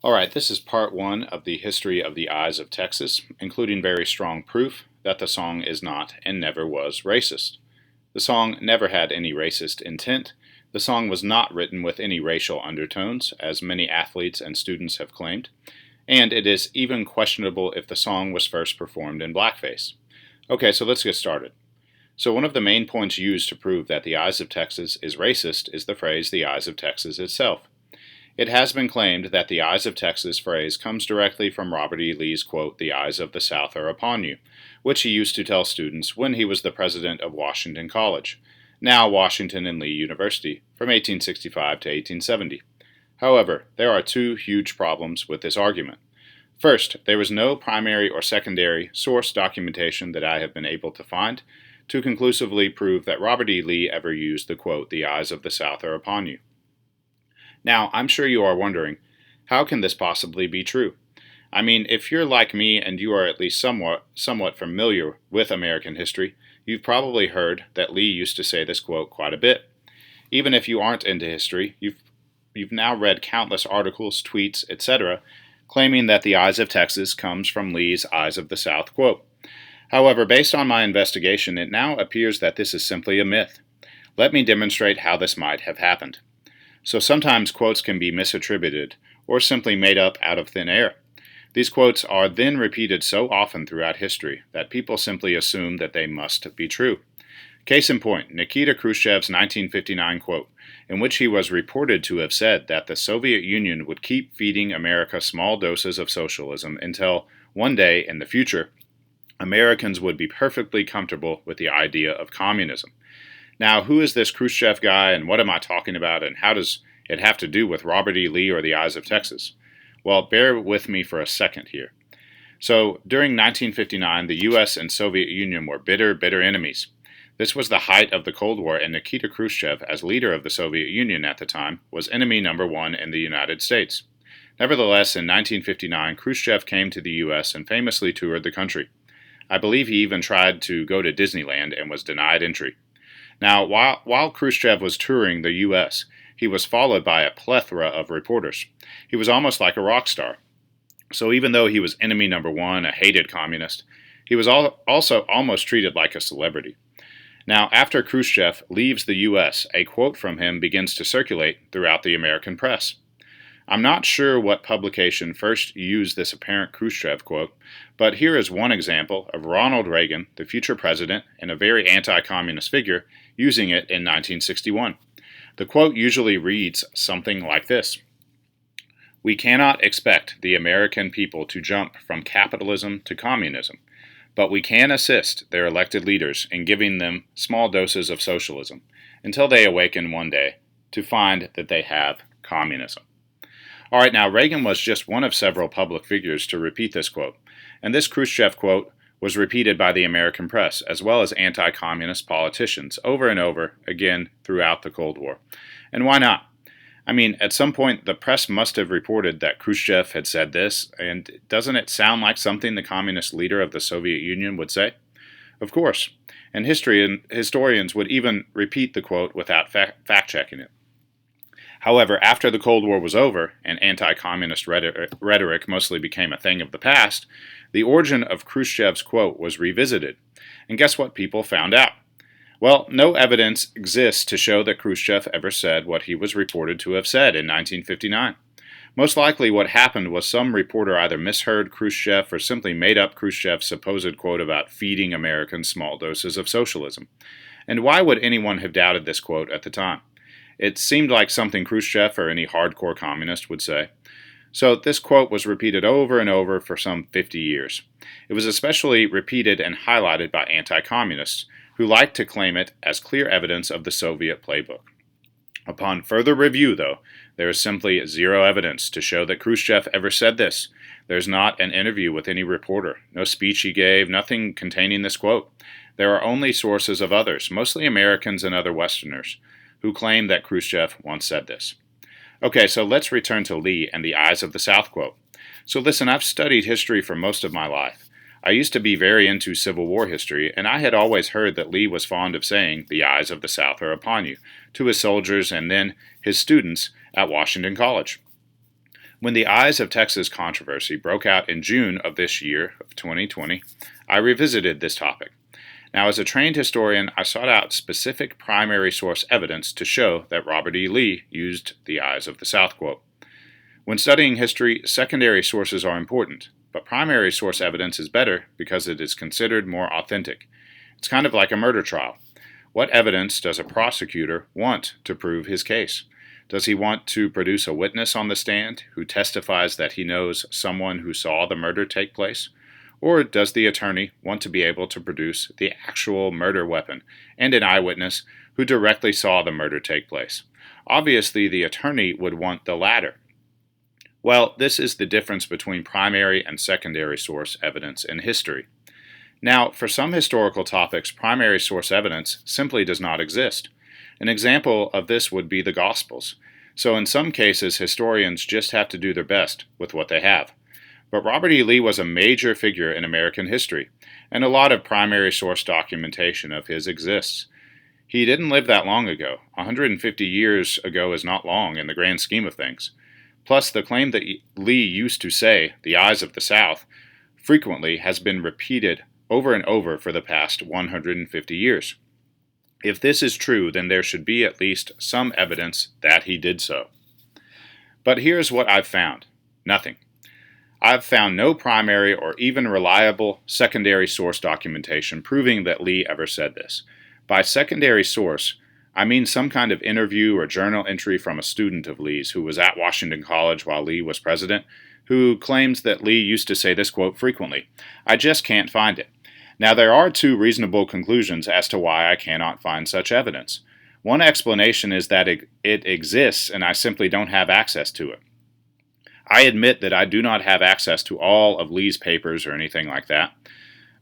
All right, this is part one of the history of the Eyes of Texas, including very strong proof that the song is not and never was racist. The song never had any racist intent. The song was not written with any racial undertones, as many athletes and students have claimed, and it is even questionable if the song was first performed in blackface. Okay, so let's get started. So one of the main points used to prove that the Eyes of Texas is racist is the phrase the Eyes of Texas itself. It has been claimed that the Eyes of Texas phrase comes directly from Robert E. Lee's quote, "The eyes of the South are upon you," which he used to tell students when he was the president of Washington College, now Washington and Lee University, from 1865 to 1870. However, there are two huge problems with this argument. First, there is no primary or secondary source documentation that I have been able to find to conclusively prove that Robert E. Lee ever used the quote, "The eyes of the South are upon you." Now, I'm sure you are wondering, how can this possibly be true? I mean, if you're like me and you are at least somewhat familiar with American history, you've probably heard that Lee used to say this quote quite a bit. Even if you aren't into history, you've now read countless articles, tweets, etc., claiming that the Eyes of Texas comes from Lee's Eyes of the South quote. However, based on my investigation, it now appears that this is simply a myth. Let me demonstrate how this might have happened. So sometimes quotes can be misattributed or simply made up out of thin air. These quotes are then repeated so often throughout history that people simply assume that they must be true. Case in point, Nikita Khrushchev's 1959 quote, in which he was reported to have said that the Soviet Union would keep feeding America small doses of socialism until one day in the future, Americans would be perfectly comfortable with the idea of communism. Now, who is this Khrushchev guy, and what am I talking about, and how does it have to do with Robert E. Lee or the Eyes of Texas? Well, bear with me for a second here. So, during 1959, the U.S. and Soviet Union were bitter enemies. This was the height of the Cold War, and Nikita Khrushchev, as leader of the Soviet Union at the time, was enemy number one in the United States. Nevertheless, in 1959, Khrushchev came to the U.S. and famously toured the country. I believe he even tried to go to Disneyland and was denied entry. Now, while Khrushchev was touring the U.S., he was followed by a plethora of reporters. He was almost like a rock star. So even though he was enemy number one, a hated communist, he was also almost treated like a celebrity. Now, after Khrushchev leaves the U.S., a quote from him begins to circulate throughout the American press. I'm not sure what publication first used this apparent Khrushchev quote, but here is one example of Ronald Reagan, the future president and a very anti-communist figure, using it in 1961. The quote usually reads something like this: "We cannot expect the American people to jump from capitalism to communism, but we can assist their elected leaders in giving them small doses of socialism until they awaken one day to find that they have communism." All right, now Reagan was just one of several public figures to repeat this quote, and this Khrushchev quote was repeated by the American press as well as anti-communist politicians over and over again throughout the Cold War. And why not? I mean, at some point the press must have reported that Khrushchev had said this, and doesn't it sound like something the communist leader of the Soviet Union would say? Of course, and historians would even repeat the quote without fact-checking it. However, after the Cold War was over and anti-communist rhetoric mostly became a thing of the past, the origin of Khrushchev's quote was revisited. And guess what people found out? Well, no evidence exists to show that Khrushchev ever said what he was reported to have said in 1959. Most likely what happened was some reporter either misheard Khrushchev or simply made up Khrushchev's supposed quote about feeding Americans small doses of socialism. And why would anyone have doubted this quote at the time? It seemed like something Khrushchev or any hardcore communist would say. So this quote was repeated over and over for some 50 years. It was especially repeated and highlighted by anti-communists, who liked to claim it as clear evidence of the Soviet playbook. Upon further review, though, there is simply zero evidence to show that Khrushchev ever said this. There's not an interview with any reporter, no speech he gave, nothing containing this quote. There are only sources of others, mostly Americans and other Westerners, who claim that Khrushchev once said this. Okay, so let's return to Lee and the Eyes of the South quote. So listen, I've studied history for most of my life. I used to be very into Civil War history, and I had always heard that Lee was fond of saying, "The eyes of the South are upon you," to his soldiers and then his students at Washington College. When the Eyes of Texas controversy broke out in June of this year, of 2020, I revisited this topic. Now, as a trained historian, I sought out specific primary source evidence to show that Robert E. Lee used the Eyes of the South quote. When studying history, secondary sources are important, but primary source evidence is better because it is considered more authentic. It's kind of like a murder trial. What evidence does a prosecutor want to prove his case? Does he want to produce a witness on the stand who testifies that he knows someone who saw the murder take place? Or does the attorney want to be able to produce the actual murder weapon and an eyewitness who directly saw the murder take place? Obviously, the attorney would want the latter. Well, this is the difference between primary and secondary source evidence in history. Now, for some historical topics, primary source evidence simply does not exist. An example of this would be the Gospels. So in some cases, historians just have to do their best with what they have. But Robert E. Lee was a major figure in American history, and a lot of primary source documentation of his exists. He didn't live that long ago. 150 years ago is not long in the grand scheme of things. Plus, the claim that Lee used to say, the Eyes of the South, frequently has been repeated over and over for the past 150 years. If this is true, then there should be at least some evidence that he did so. But here's what I've found. Nothing. I've found no primary or even reliable secondary source documentation proving that Lee ever said this. By secondary source, I mean some kind of interview or journal entry from a student of Lee's who was at Washington College while Lee was president, who claims that Lee used to say this quote frequently. I just can't find it. Now, there are two reasonable conclusions as to why I cannot find such evidence. One explanation is that it exists and I simply don't have access to it. I admit that I do not have access to all of Lee's papers or anything like that.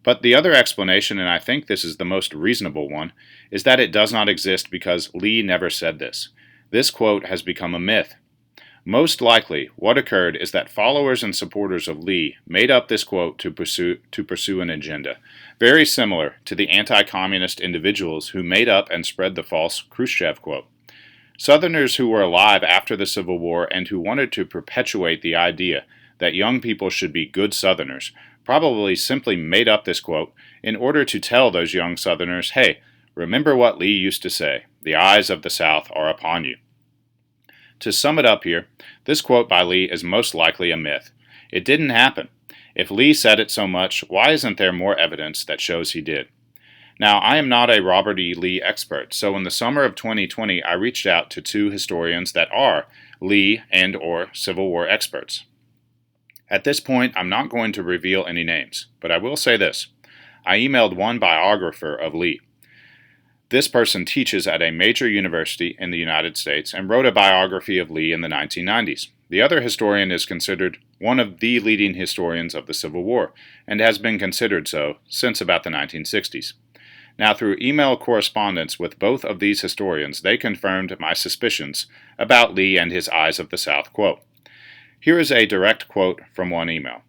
But the other explanation, and I think this is the most reasonable one, is that it does not exist because Lee never said this. This quote has become a myth. Most likely, what occurred is that followers and supporters of Lee made up this quote to pursue an agenda, very similar to the anti-communist individuals who made up and spread the false Khrushchev quote. Southerners who were alive after the Civil War and who wanted to perpetuate the idea that young people should be good Southerners probably simply made up this quote in order to tell those young Southerners, hey, remember what Lee used to say, the eyes of the South are upon you. To sum it up here, this quote by Lee is most likely a myth. It didn't happen. If Lee said it so much, why isn't there more evidence that shows he did? Now, I am not a Robert E. Lee expert, so in the summer of 2020, I reached out to two historians that are Lee and or Civil War experts. At this point, I'm not going to reveal any names, but I will say this. I emailed one biographer of Lee. This person teaches at a major university in the United States and wrote a biography of Lee in the 1990s. The other historian is considered one of the leading historians of the Civil War and has been considered so since about the 1960s. Now, through email correspondence with both of these historians, they confirmed my suspicions about Lee and his Eyes of the South quote. Here is a direct quote from one email.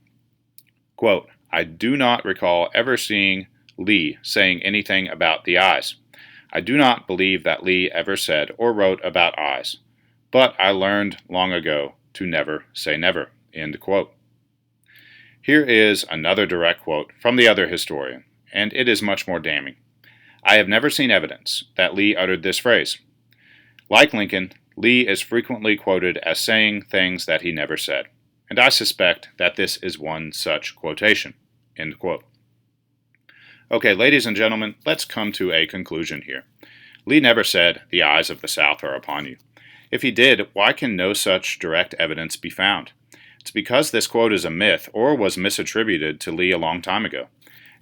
Quote, I do not recall ever seeing Lee saying anything about the eyes. I do not believe that Lee ever said or wrote about eyes, but I learned long ago to never say never. End quote. Here is another direct quote from the other historian, and it is much more damning. I have never seen evidence that Lee uttered this phrase. Like Lincoln, Lee is frequently quoted as saying things that he never said, and I suspect that this is one such quotation. End quote. Okay, ladies and gentlemen, let's come to a conclusion here. Lee never said, the eyes of the South are upon you. If he did, why can no such direct evidence be found? It's because this quote is a myth or was misattributed to Lee a long time ago.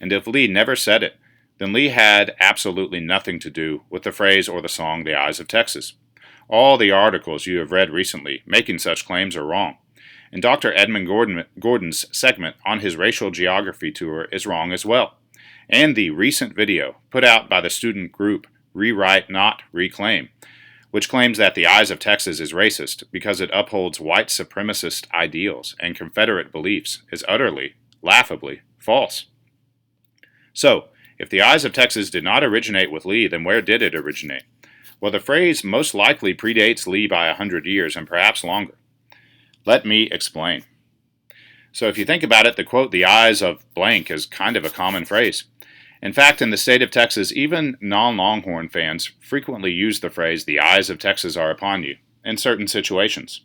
And if Lee never said it, then Lee had absolutely nothing to do with the phrase or the song The Eyes of Texas. All the articles you have read recently making such claims are wrong. And Dr. Edmund Gordon's segment on his racial geography tour is wrong as well. And the recent video put out by the student group Rewrite Not Reclaim, which claims that the Eyes of Texas is racist because it upholds white supremacist ideals and Confederate beliefs, is utterly, laughably false. So, if the Eyes of Texas did not originate with Lee, then where did it originate? Well, the phrase most likely predates Lee by 100 years and perhaps longer. Let me explain. So if you think about it, the quote, "the eyes of blank," is kind of a common phrase. In fact, in the state of Texas, even non-Longhorn fans frequently use the phrase, "the eyes of Texas are upon you," in certain situations.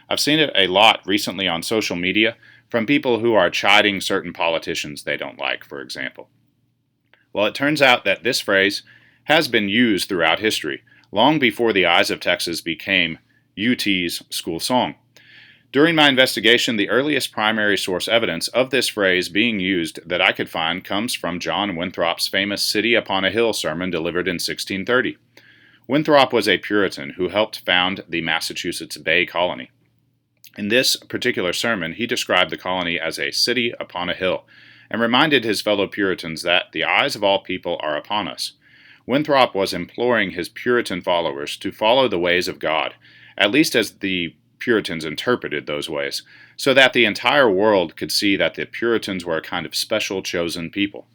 I've seen it a lot recently on social media from people who are chiding certain politicians they don't like, for example. Well, it turns out that this phrase has been used throughout history, long before the eyes of Texas became UT's school song. During my investigation, the earliest primary source evidence of this phrase being used that I could find comes from John Winthrop's famous City Upon a Hill sermon delivered in 1630. Winthrop was a Puritan who helped found the Massachusetts Bay Colony. In this particular sermon, he described the colony as a city upon a hill and reminded his fellow Puritans that the eyes of all people are upon us. Winthrop was imploring his Puritan followers to follow the ways of God, at least as the Puritans interpreted those ways, so that the entire world could see that the Puritans were a kind of special chosen people.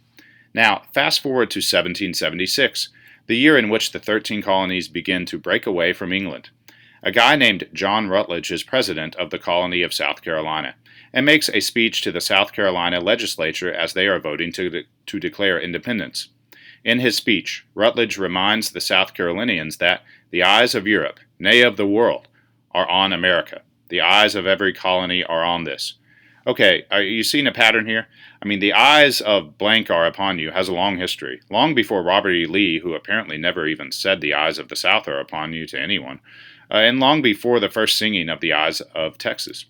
Now, fast forward to 1776, the year in which the 13 colonies begin to break away from England. A guy named John Rutledge is president of the colony of South Carolina and makes a speech to the South Carolina legislature as they are voting to declare independence. In his speech, Rutledge reminds the South Carolinians that the eyes of Europe, nay of the world, are on America. The eyes of every colony are on this. Okay, are you seeing a pattern here? I mean, the eyes of blank are upon you has a long history, long before Robert E. Lee, who apparently never even said the eyes of the South are upon you to anyone, and long before the first singing of the eyes of Texas.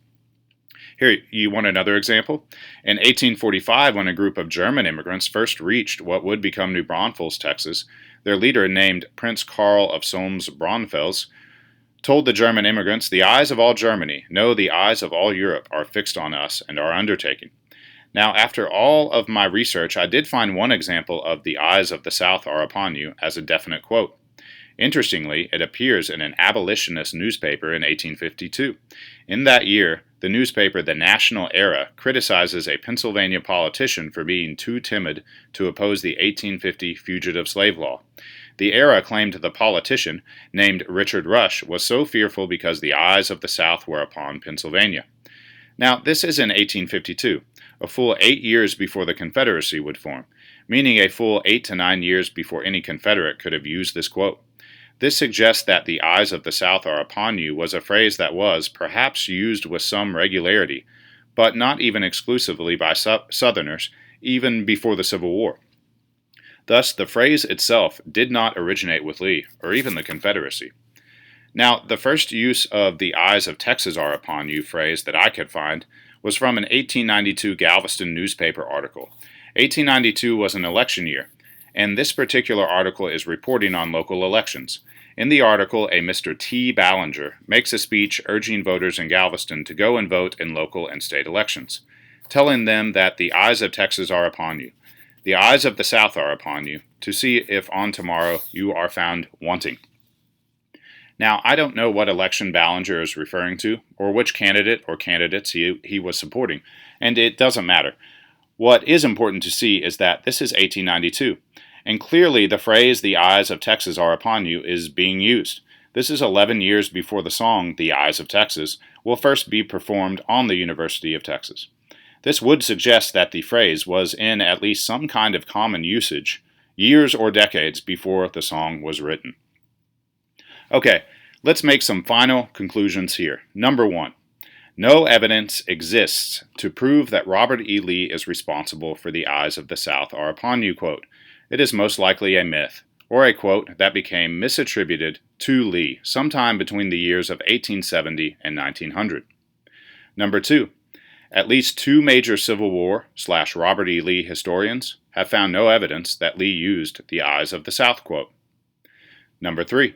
Here, you want another example? In 1845, when a group of German immigrants first reached what would become New Braunfels, Texas, their leader, named Prince Karl of Solms-Braunfels, told the German immigrants, "The eyes of all Germany, no, the eyes of all Europe are fixed on us and our undertaking." Now, after all of my research, I did find one example of "the eyes of the South are upon you" as a definite quote. Interestingly, it appears in an abolitionist newspaper in 1852. In that year, the newspaper The National Era criticizes a Pennsylvania politician for being too timid to oppose the 1850 Fugitive Slave Law. The Era claimed the politician, named Richard Rush, was so fearful because the eyes of the South were upon Pennsylvania. Now, this is in 1852, a full 8 years before the Confederacy would form, meaning a full 8 to 9 years before any Confederate could have used this quote. This suggests that "the eyes of the South are upon you" was a phrase that was, perhaps, used with some regularity, but not even exclusively by Southerners, even before the Civil War. Thus, the phrase itself did not originate with Lee, or even the Confederacy. Now, the first use of "the eyes of Texas are upon you" phrase that I could find was from an 1892 Galveston newspaper article. 1892 was an election year, and this particular article is reporting on local elections. In the article, a Mr. T. Ballinger makes a speech urging voters in Galveston to go and vote in local and state elections, telling them that the eyes of Texas are upon you. The eyes of the South are upon you, to see if on tomorrow you are found wanting. Now, I don't know what election Ballinger is referring to, or which candidate or candidates he was supporting, and it doesn't matter. What is important to see is that this is 1892, and clearly the phrase "the eyes of Texas are upon you" is being used. This is 11 years before the song "The Eyes of Texas" will first be performed on the University of Texas. This would suggest that the phrase was in at least some kind of common usage years or decades before the song was written. Okay, let's make some final conclusions here. Number 1. No evidence exists to prove that Robert E. Lee is responsible for "the eyes of the South are upon you" quote. It is most likely a myth, or a quote that became misattributed to Lee sometime between the years of 1870 and 1900. Number 2. At least 2 major Civil War/Robert E. Lee historians have found no evidence that Lee used "the eyes of the South" quote. Number 3.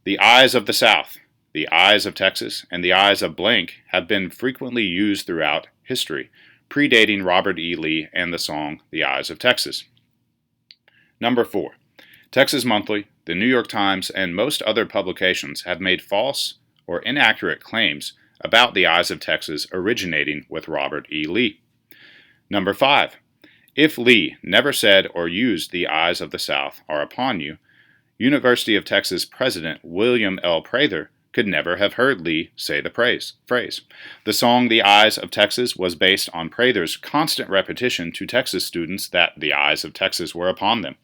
The eyes of the South, the eyes of Texas, and the eyes of blank have been frequently used throughout history, predating Robert E. Lee and the song "The Eyes of Texas." Number 4. Texas Monthly, the New York Times, and most other publications have made false or inaccurate claims about the eyes of Texas originating with Robert E. Lee. Number 5. If Lee never said or used "the eyes of the South are upon you," University of Texas President William L. Prather could never have heard Lee say the phrase. The song The Eyes of Texas was based on Prather's constant repetition to Texas students that the eyes of Texas were upon them.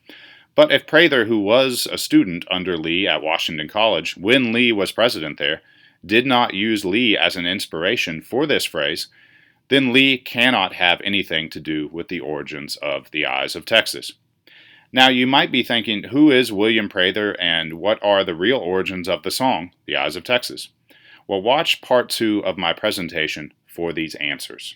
But if Prather, who was a student under Lee at Washington College when Lee was president there, did not use Lee as an inspiration for this phrase, then Lee cannot have anything to do with the origins of the Eyes of Texas. Now you might be thinking, who is William Prather and what are the real origins of the song, The Eyes of Texas? Well, watch part 2 of my presentation for these answers.